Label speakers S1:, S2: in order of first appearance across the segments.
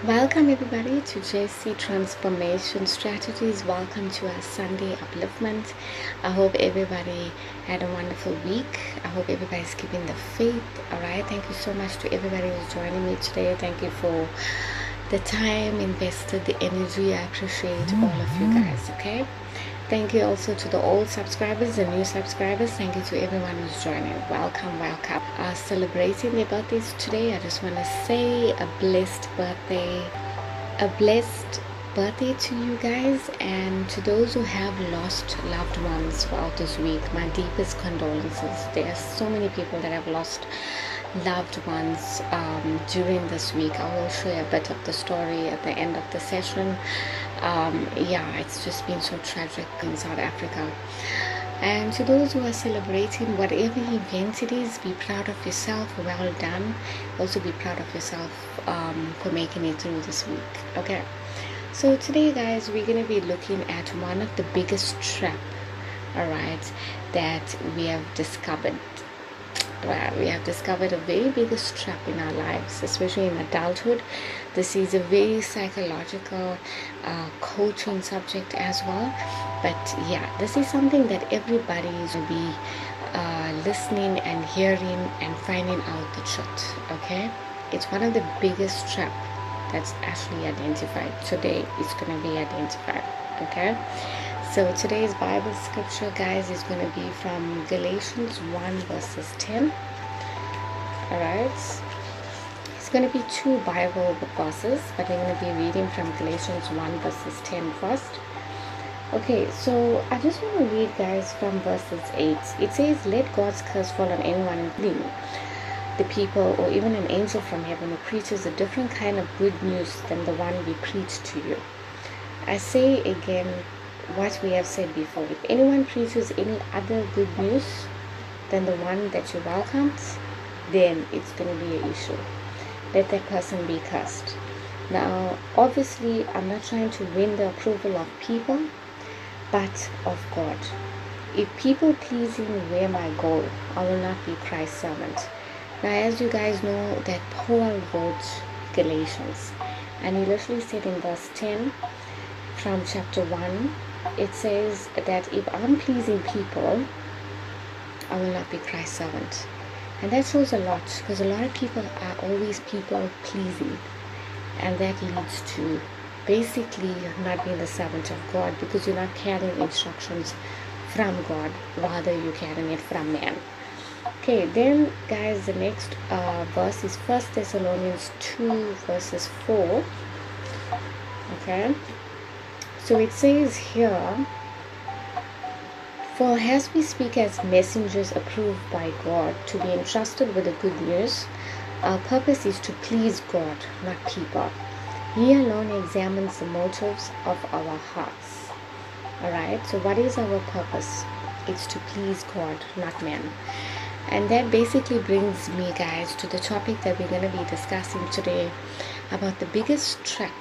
S1: Welcome everybody to JesC Transformation Strategies. Welcome to our Sunday upliftment. I hope everybody had a wonderful week. I hope everybody's keeping the faith. Alright, thank you so much to everybody who's joining me today. Thank you for the time invested, the energy. I appreciate all of you guys. Okay, thank you also to the old subscribers, the new subscribers. Thank you to everyone who's joining. Welcome. Celebrating their birthdays today. I just want to say a blessed birthday to you guys, and to those who have lost loved ones throughout this week, my deepest condolences. There are so many people that have lost loved ones during this week. I will share a bit of the story at the end of the session. It's just been so tragic in South Africa. And to those who are celebrating whatever event it is, be proud of yourself. Well done. Also be proud of yourself for making it through this week. Okay, so today guys, we're going to be looking at one of the biggest trap, alright, that we have discovered. We have discovered a very biggest trap in our lives, especially in adulthood. This is a very psychological coaching subject as well, but this is something that everybody will be listening and hearing and finding out the truth. Okay, it's one of the biggest trap that's actually identified. Today it's going to be identified. Okay, so today's Bible scripture, guys, is going to be from Galatians 1 verses 10. Alright, it's going to be two Bible verses, but we're going to be reading from Galatians 1 verses 10 first. Okay, so I just want to read, guys, from verses 8. It says, "Let God's curse fall on anyone, including the people or even an angel from heaven who preaches a different kind of good news than the one we preach to you. I say again what we have said before. If anyone preaches any other good news than the one that you welcomed, then it's going to be an issue. Let that person be cursed." Now, obviously, I'm not trying to win the approval of people, but of God. If people pleasing were my goal, I will not be Christ's servant. Now, as you guys know, that Paul wrote Galatians, and he literally said in verse 10 from chapter 1, it says that if I'm pleasing people, I will not be Christ's servant. And that shows a lot, because a lot of people are always people pleasing, and that leads to basically not being the servant of God, because you're not carrying instructions from God, rather you're carrying it from man. Okay, then guys, the next verse is 1 Thessalonians 2 verses 4. Okay, so it says here, "For as we speak as messengers approved by God to be entrusted with the good news, our purpose is to please God, not people. He alone examines the motives of our hearts." Alright, so what is our purpose? It's to please God, not man. And that basically brings me, guys, to the topic that we're going to be discussing today, about the biggest trap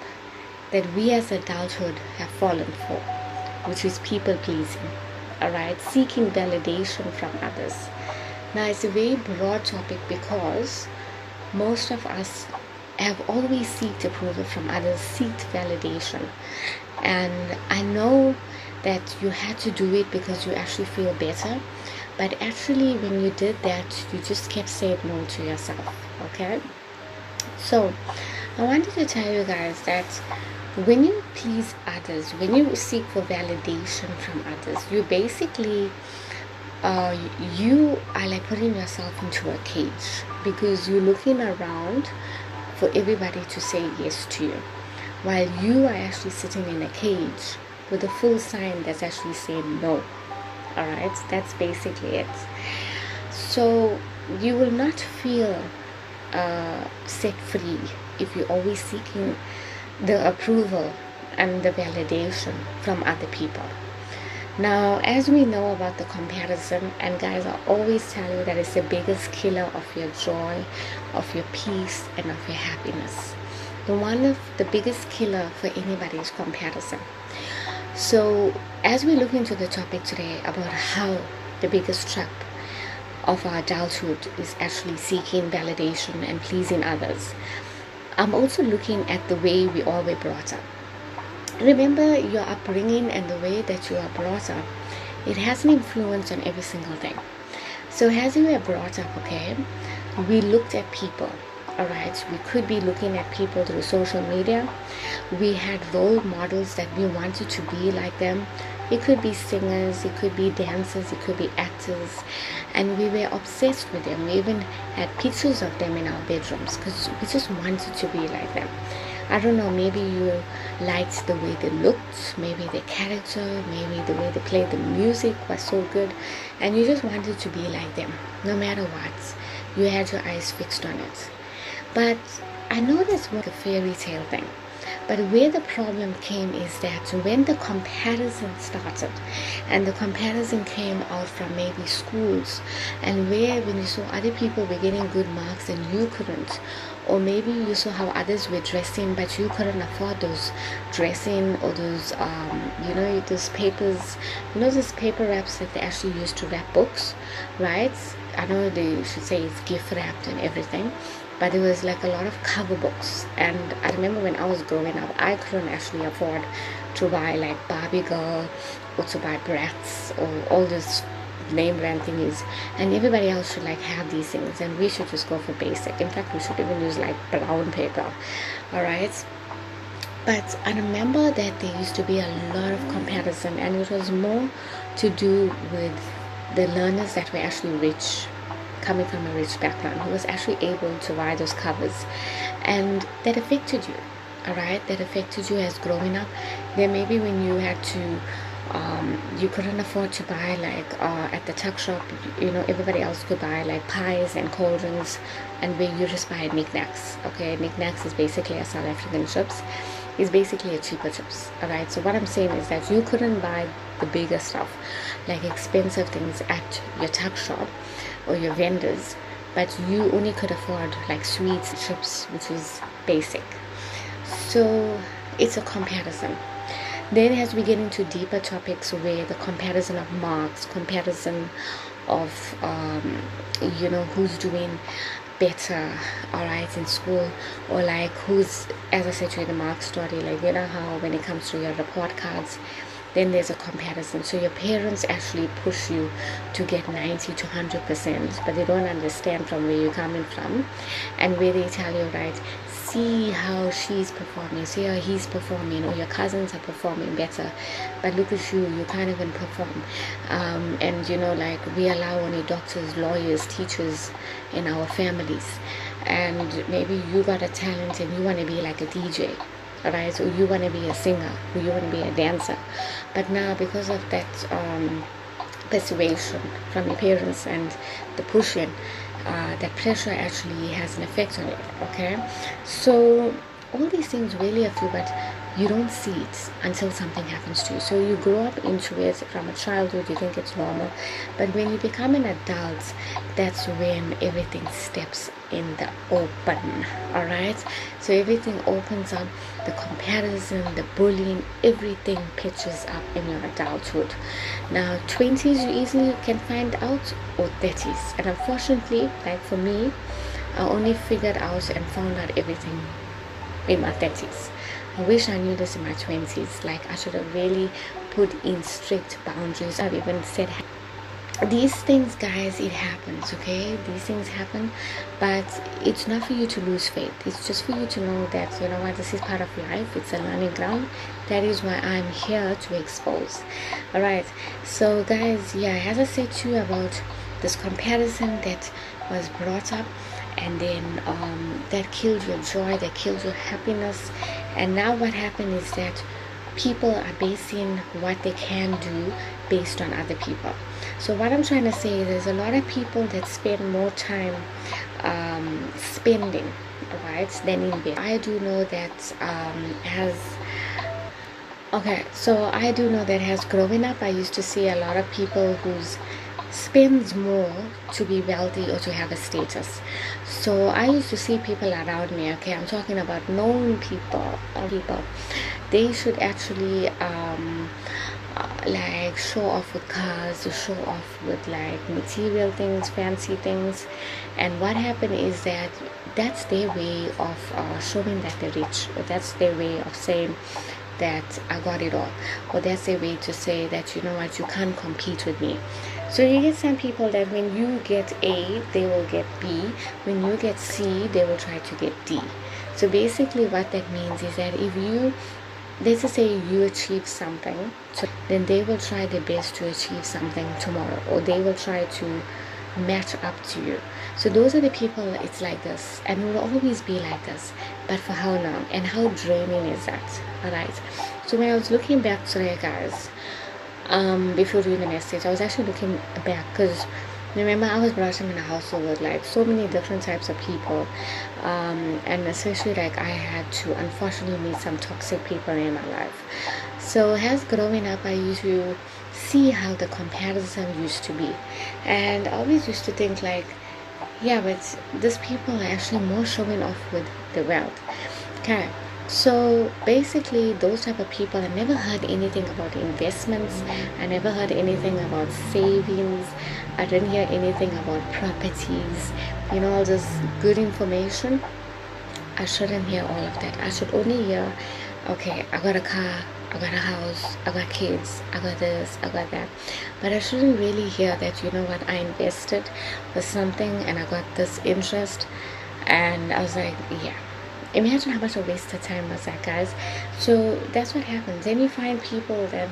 S1: that we as adulthood have fallen for, which is people pleasing. Alright, seeking validation from others. Now, it's a very broad topic, because most of us have always sought approval from others, seeked validation. And I know that you had to do it because you actually feel better, but actually when you did that, you just kept saying no to yourself. Okay, so I wanted to tell you guys that when you please others, when you seek for validation from others, you basically you are like putting yourself into a cage, because you're looking around for everybody to say yes to you, while you are actually sitting in a cage with a full sign that's actually saying no. Alright, that's basically it. So you will not feel set free if you're always seeking the approval and the validation from other people. Now, as we know about the comparison, and guys, I always tell you that it's the biggest killer of your joy, of your peace, and of your happiness. One of the biggest killer for anybody is comparison. So as we look into the topic today about how the biggest trap of our adulthood is actually seeking validation and pleasing others, I'm also looking at the way we all were brought up. Remember, your upbringing and the way that you are brought up, it has an influence on every single thing. So as you were brought up, okay, we looked at people. All right, we could be looking at people through social media. We had role models that we wanted to be like them. It could be singers, it could be dancers, it could be actors, and we were obsessed with them. We even had pictures of them in our bedrooms because we just wanted to be like them. I don't know, maybe you liked the way they looked, maybe their character, maybe the way they played the music was so good, and you just wanted to be like them. No matter what, you had your eyes fixed on it. But I know that's more a fairy tale thing. But where the problem came is that when the comparison started, and the comparison came out from maybe schools, and where when you saw other people were getting good marks and you couldn't, or maybe you saw how others were dressing but you couldn't afford those dressing or those those papers, those paper wraps that they actually use to wrap books, right? I know they should say it's gift wrapped and everything, but it was like a lot of cover books. And I remember when I was growing up, I couldn't actually afford to buy like Barbie Girl or to buy Bratz or all this name brand thingies, and everybody else should like have these things, and we should just go for basic. In fact, we should even use like brown paper. All right, but I remember that there used to be a lot of comparison, and it was more to do with the learners that were actually rich, coming from a rich background, who was actually able to buy those covers, and that affected you. All right, that affected you as growing up. Then maybe when you had to you couldn't afford to buy like at the tuck shop, everybody else could buy like pies and cold drinks, and where you just buy knickknacks. Okay, knickknacks is basically a South African chips. It's basically a cheaper chips. All right, so what I'm saying is that you couldn't buy the bigger stuff, like expensive things at your tuck shop or your vendors, but you only could afford like sweets, chips, which is basic. So it's a comparison. Then as we get into deeper topics where the comparison of marks, comparison of who's doing better, all right, in school, or like who's, as I said to you, the mark story, like how when it comes to your report cards, then there's a comparison. So your parents actually push you to get 90 to 100%, but they don't understand from where you're coming from, and where they tell you, right, see how she's performing, see how he's performing, or your cousins are performing better, but look at you can't even perform. And like we allow only doctors, lawyers, teachers in our families, and maybe you got a talent and you want to be like a DJ, alright, so you want to be a singer, or you want to be a dancer, but now because of that persuasion from your parents and the pushing, that pressure actually has an effect on it. Okay, so all these things really affect you, but you don't see it until something happens to you. So you grow up into it from a childhood, you think it's normal, but when you become an adult, that's when everything steps in the open. All right, so everything opens up, the comparison, the bullying, everything pitches up in your adulthood. Now 20s you easily can find out, or 30s, and unfortunately, like for me, I only figured out and found out everything in my 30s. I wish I knew this in my 20s. Like I should have really put in strict boundaries. I've even said these things, guys, it happens, okay? These things happen, but it's not for you to lose faith. It's just for you to know that, what, this is part of life. It's a learning ground. That is why I'm here to expose. All right, so guys, yeah, as I said to you about this comparison that was brought up, and then that killed your joy, that killed your happiness. And now what happened is that people are basing what they can do based on other people. So what I'm trying to say is there's a lot of people that spend more time spending, right, than in bed. I do know that as growing up, I used to see a lot of people who's spends more to be wealthy or to have a status. So I used to see people around me, okay, I'm talking about known people, they should actually like show off with cars, to show off with like material things, fancy things. And what happened is that that's their way of showing that they're rich, or that's their way of saying that I got it all, or that's their way to say that, you know what, you can't compete with me. So you get some people that when you get A, they will get B. When you get C, they will try to get D. So basically what that means is that if you, let's just say you achieve something, so then they will try their best to achieve something tomorrow, or they will try to match up to you. So those are the people. It's like this, and it will always be like this. But for how long, and how draining is that? All right. So when I was looking back today, guys, before doing the message, I was actually looking back, because remember, I was brought up in a household with like so many different types of people, and especially like I had to unfortunately meet some toxic people in my life. So as growing up, I used to see how the comparison used to be, and I always used to think like, yeah, but these people are actually more showing off with the wealth. Okay. So basically those type of people, I never heard anything about investments, I never heard anything about savings, I didn't hear anything about properties, you know, all this good information. I shouldn't hear all of that. I should only hear, okay, I got a car, I got a house, I got kids, I got this, I got that. But I shouldn't really hear that, you know what, I invested for something and I got this interest. And I was like, yeah, imagine how much a waste of time was that, guys. So that's what happens. Then you find people that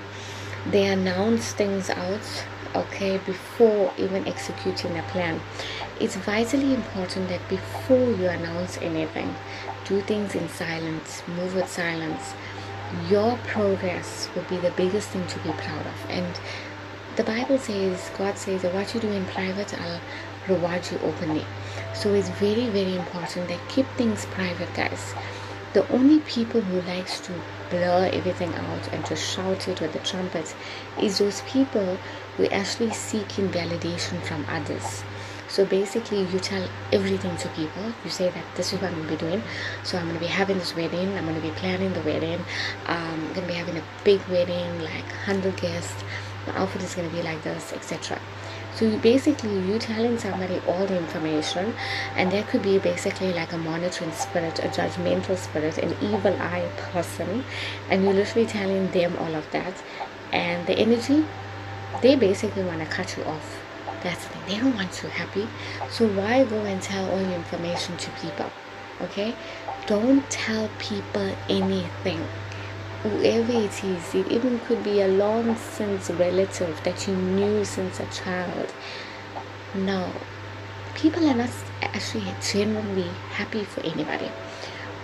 S1: they announce things out, okay, before even executing the plan. It's vitally important that before you announce anything, do things in silence, move with silence. Your progress will be the biggest thing to be proud of. And the Bible says, God says that what you do in private, I'll reward you openly. So it's very, very important that keep things private, guys. The only people who likes to blur everything out and to shout it with the trumpet is those people who actually seeking validation from others. So basically you tell everything to people. You say that this is what I'm going to be doing. So I'm going to be having this wedding. I'm going to be planning the wedding. I'm going to be having a big wedding, like 100 guests. My outfit is going to be like this, etc. So you telling somebody all the information, and that could be basically like a monitoring spirit, a judgmental spirit, an evil eye person, and you're literally telling them all of that, and the energy, they basically want to cut you off. That's the thing. They don't want you happy. So why go and tell all your information to people? Okay? Don't tell people anything. Whoever it is, it even could be a long since relative that you knew since a child. No. People are not actually genuinely happy for anybody.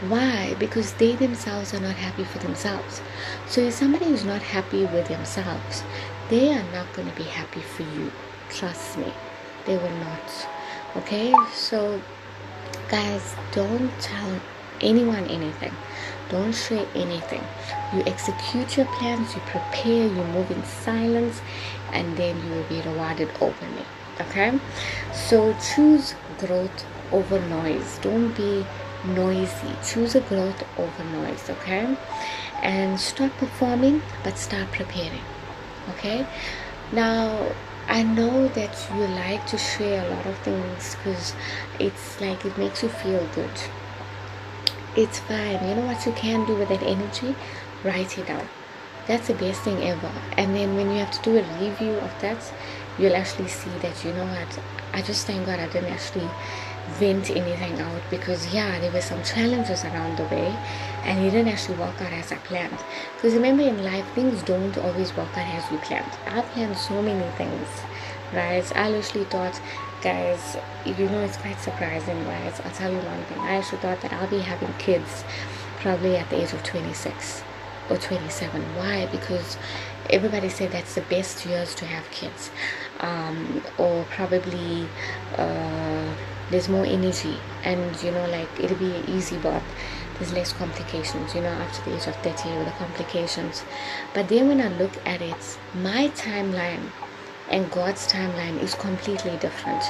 S1: Why? Because they themselves are not happy for themselves. So if somebody is not happy with themselves, they are not going to be happy for you. Trust me, they will not. Okay, so guys, don't tell anyone anything. Don't share anything. You execute your plans, you prepare, you move in silence, and then you will be rewarded openly. Okay, so choose growth over noise. Don't be noisy. Choose a growth over noise. Okay, and stop performing but start preparing. Okay, now I know that you like to share a lot of things because it's like it makes you feel good. It's fine. You know what you can do with that energy? Write it down. That's the best thing ever. And then when you have to do a review of that, you'll actually see that, you know what, I just thank God I didn't actually vent anything out, because yeah, there were some challenges around the way and it didn't actually work out as I planned. Because remember, in life things don't always work out as we planned. I planned so many things, right? I literally thought, guys, you know, it's quite surprising, right? I'll tell you one thing. I actually thought that I'll be having kids probably at the age of 26 or 27. Why? Because everybody said that's the best years to have kids, or probably there's more energy, and you know, like it'll be an easy birth, there's less complications, you know, after the age of 30 with the complications. But then when I look at it, my timeline and God's timeline is completely different,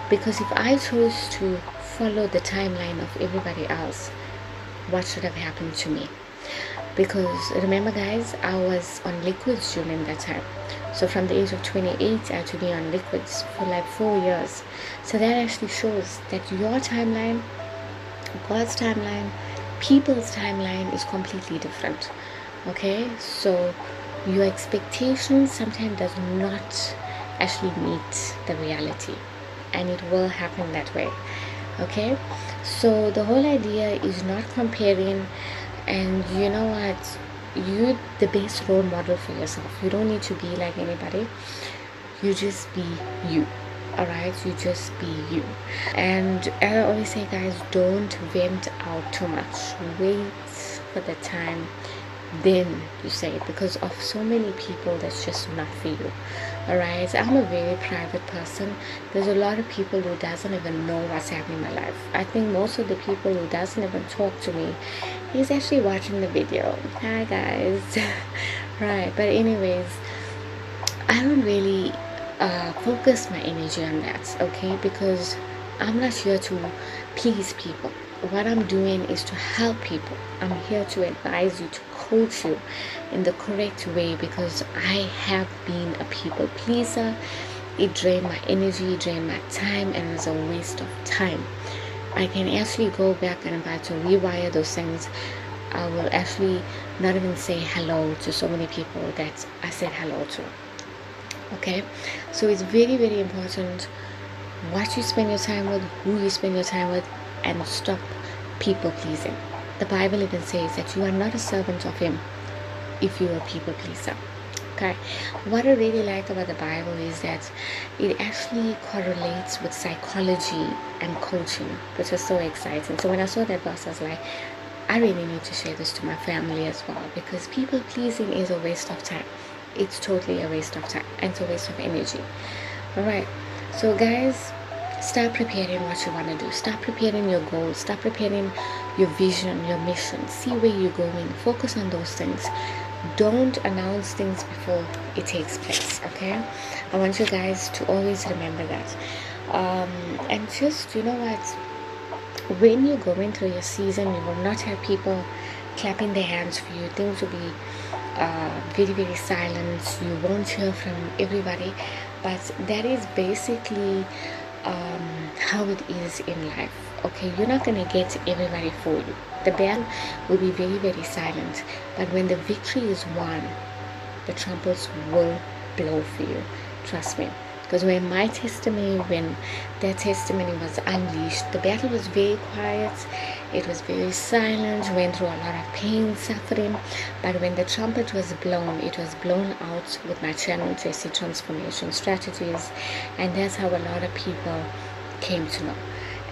S1: because if I chose to follow the timeline of everybody else, what should have happened to me? Because remember guys, I was on liquids during that time. So from the age of 28 I had to be on liquids for like 4 years. So that actually shows that your timeline, God's timeline, people's timeline is completely different. Okay, so your expectations sometimes does not actually meet the reality, and it will happen that way. Okay, so the whole idea is not comparing. And you know what, you the best role model for yourself. You don't need to be like anybody. You just be you. All right, you just be you. And as I always say guys, don't vent out too much. Wait for the time, then you say it, because of so many people that's just not for you. All right, I'm a very private person. There's a lot of people who doesn't even know what's happening in my life. I think most of the people who doesn't even talk to me is actually watching the video. Hi guys. Right, but anyways, I don't really focus my energy on that, okay? Because I'm not here to please people. What I'm doing is to help people. I'm here to advise you, to coach you in the correct way, because I have been a people pleaser. It drained my energy, drained my time, and it was a waste of time. I can actually go back, and if I had to rewire those things, I will actually not even say hello to so many people that I said hello to. Okay, so it's very, very important what you spend your time with, who you spend your time with, and stop people pleasing. The Bible even says that you are not a servant of him if you are a people pleaser. Okay, what I really like about the Bible is that it actually correlates with psychology and coaching, which is so exciting. So when I saw that verse, I was like, I really need to share this to my family as well, because people pleasing is a waste of time. It's totally a waste of time, and it's a waste of energy. All right, so guys, start preparing what you want to do. Start preparing your goals. Start preparing your vision, your mission. See where you're going. Focus on those things. Don't announce things before it takes place. Okay, I want you guys to always remember that. And just, you know what, when you're going through your season, you will not have people clapping their hands for you. Things will be very, very silent. You won't hear from everybody, but that is basically how it is in life. Okay, you're not going to get everybody for you. The band will be very, very silent, but when the victory is won, the trumpets will blow for you. Trust me. Because when my testimony, when their testimony was unleashed, the battle was very quiet. It was very silent, went through a lot of pain, suffering. But when the trumpet was blown, it was blown out with my channel, To JesC Transformation Strategies. And that's how a lot of people came to know.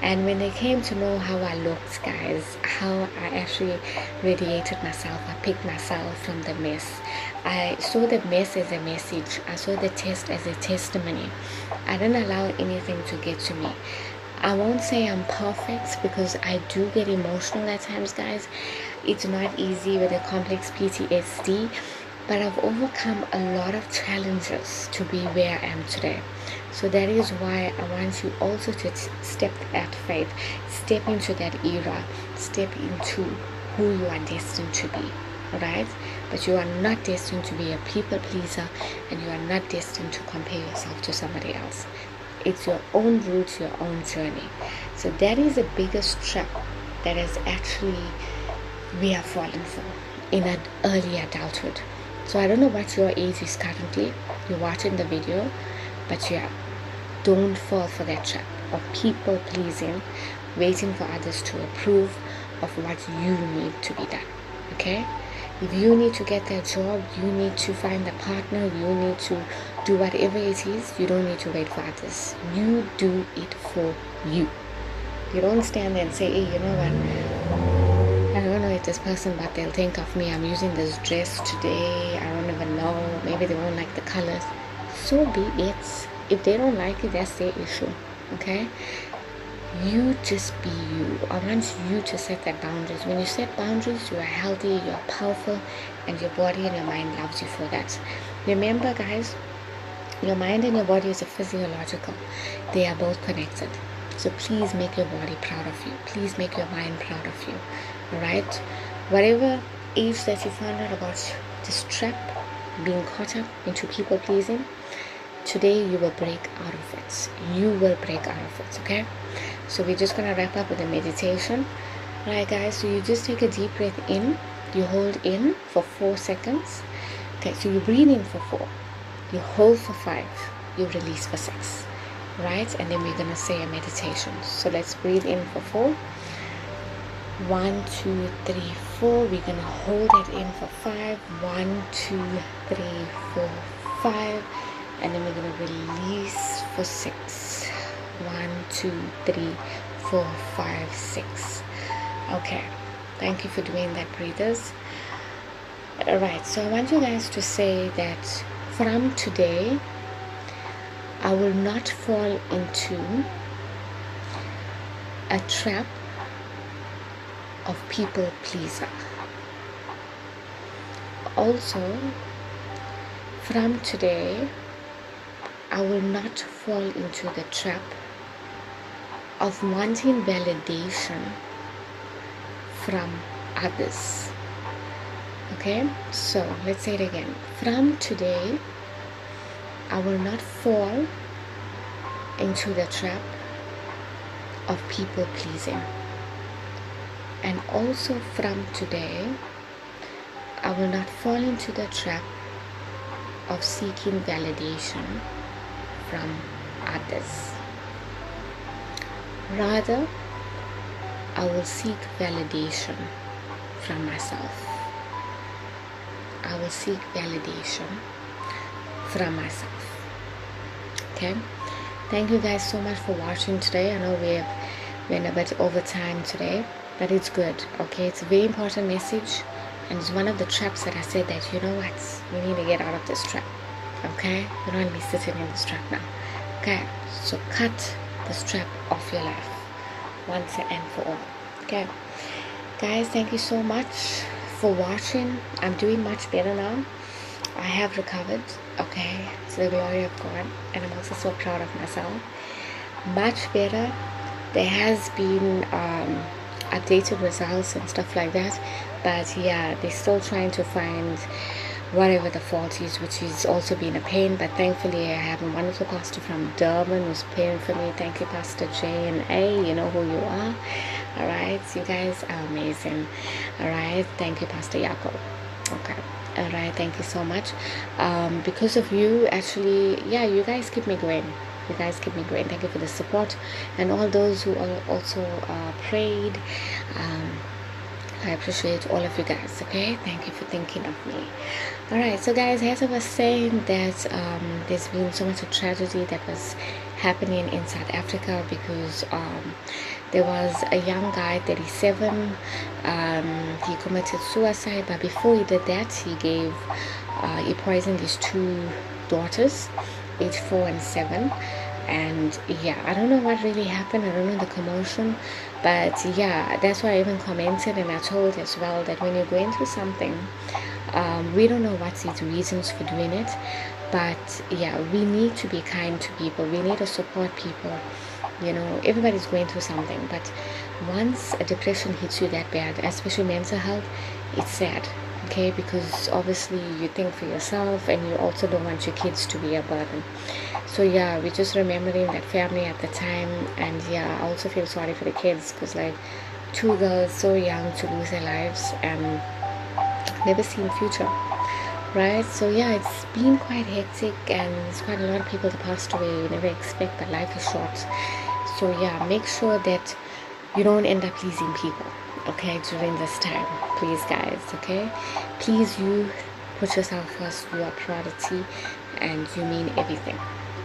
S1: And when they came to know how I looked, guys, how I actually radiated myself, I picked myself from the mess. I saw the mess as a message. I saw the test as a testimony. I didn't allow anything to get to me. I won't say I'm perfect, because I do get emotional at times, guys. It's not easy with a complex PTSD, but I've overcome a lot of challenges to be where I am today. So that is why I want you also to step that faith, step into that era, step into who you are destined to be. Alright? But you are not destined to be a people pleaser, and you are not destined to compare yourself to somebody else. It's your own roots, your own journey. So that is the biggest trap that is actually we have fallen for in an early adulthood. So I don't know what your age is currently. You're watching the video, but yeah, don't fall for that trap of people pleasing, waiting for others to approve of what you need to be done. Okay? If you need to get that job, you need to find a partner, you need to do whatever it is, you don't need to wait for others. You do it for you. You don't stand there and say, hey, you know what, I don't know if this person, but they'll think of me, I'm using this dress today, I don't even know, maybe they won't like the colors. So be it. If they don't like it, that's their issue. Okay? You just be you. I want you to set that boundaries. When you set boundaries, you are healthy, you are powerful, and your body and your mind loves you for that. Remember, guys, your mind and your body is a physiological. They are both connected. So please make your body proud of you. Please make your mind proud of you. Alright? Whatever age that you found out about this trap, being caught up into people pleasing, today you will break out of it. You will break out of it, okay? So we're just gonna wrap up with a meditation. Alright guys, so you just take a deep breath in, you hold in for 4 seconds. Okay, so you breathe in for 4, you hold for 5, you release for 6, right? And then we're gonna say a meditation. So let's breathe in for 4. 1, 2, 3, 4. We're gonna hold it in for 5. 1, 2, 3, 4, 5. And then we're gonna release for 6. 1, 2, 3, 4, 5, 6. Okay, thank you for doing that, breathers. Alright, so I want you guys to say that from today I will not fall into a trap of people pleaser. Also, from today I will not fall into the trap of wanting validation from others. Okay, so let's say it again. From today I will not fall into the trap of people pleasing. And also from today I will not fall into the trap of seeking validation from others. Rather, I will seek validation from myself. I will seek validation from myself. Okay, thank you guys so much for watching today. I know we're in a bit over time today, but it's good. Okay, it's a very important message, and it's one of the traps that I said that, you know what, we need to get out of this trap. Okay, you don't want to be sitting in this trap now. Okay, so cut this trap off your life once and for all. Okay guys, thank you so much for watching. I'm doing much better now. I have recovered, okay, to the glory of God, and I'm also so proud of myself. Much better. There has been updated results and stuff like that, but yeah, they're still trying to find whatever the fault is, which is also been a pain. But thankfully I have a wonderful pastor from Durban who's praying for me. Thank you, Pastor J and A, you know who you are. All right, you guys are amazing. All right, thank you, Pastor Jacob. Okay, all right, thank you so much. Because of you, actually, yeah, you guys keep me going. You guys keep me going. Thank you for the support, and all those who also prayed. I appreciate all of you guys. Okay, thank you for thinking of me. All right, so guys, as I was saying that there's been so much of tragedy that was happening in South Africa, because there was a young guy, 37, he committed suicide, but before he did that, he poisoned his 2 daughters, age 4 and 7. And yeah, I don't know what really happened. I don't know the commotion, but yeah, that's why I even commented, and I told as well that when you're going through something, we don't know what's his reasons for doing it, but yeah, we need to be kind to people. We need to support people. You know, everybody's going through something, but once a depression hits you that bad, especially mental health, it's sad. Okay, because obviously you think for yourself, and you also don't want your kids to be a burden. So yeah, we're just remembering that family at the time. And yeah, I also feel sorry for the kids, because like 2 girls so young to lose their lives and never seen future, right? So yeah, it's been quite hectic, and it's quite a lot of people that passed away. You never expect, but life is short. So yeah, make sure that you don't end up pleasing people, okay, during this time, please guys. Okay, please, you put yourself first. You are priority, and you mean everything.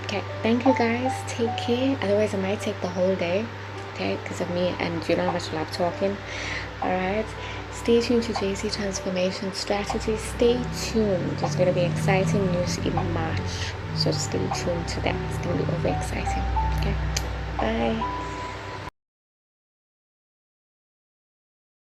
S1: Okay, thank you guys, take care. Otherwise I might take the whole day, okay, because of me, and you know how much I love talking. All right, stay tuned to JesC Transformation Strategies. Stay tuned, there's going to be exciting news in March, so stay tuned to that. It's going to be over exciting. Okay, bye.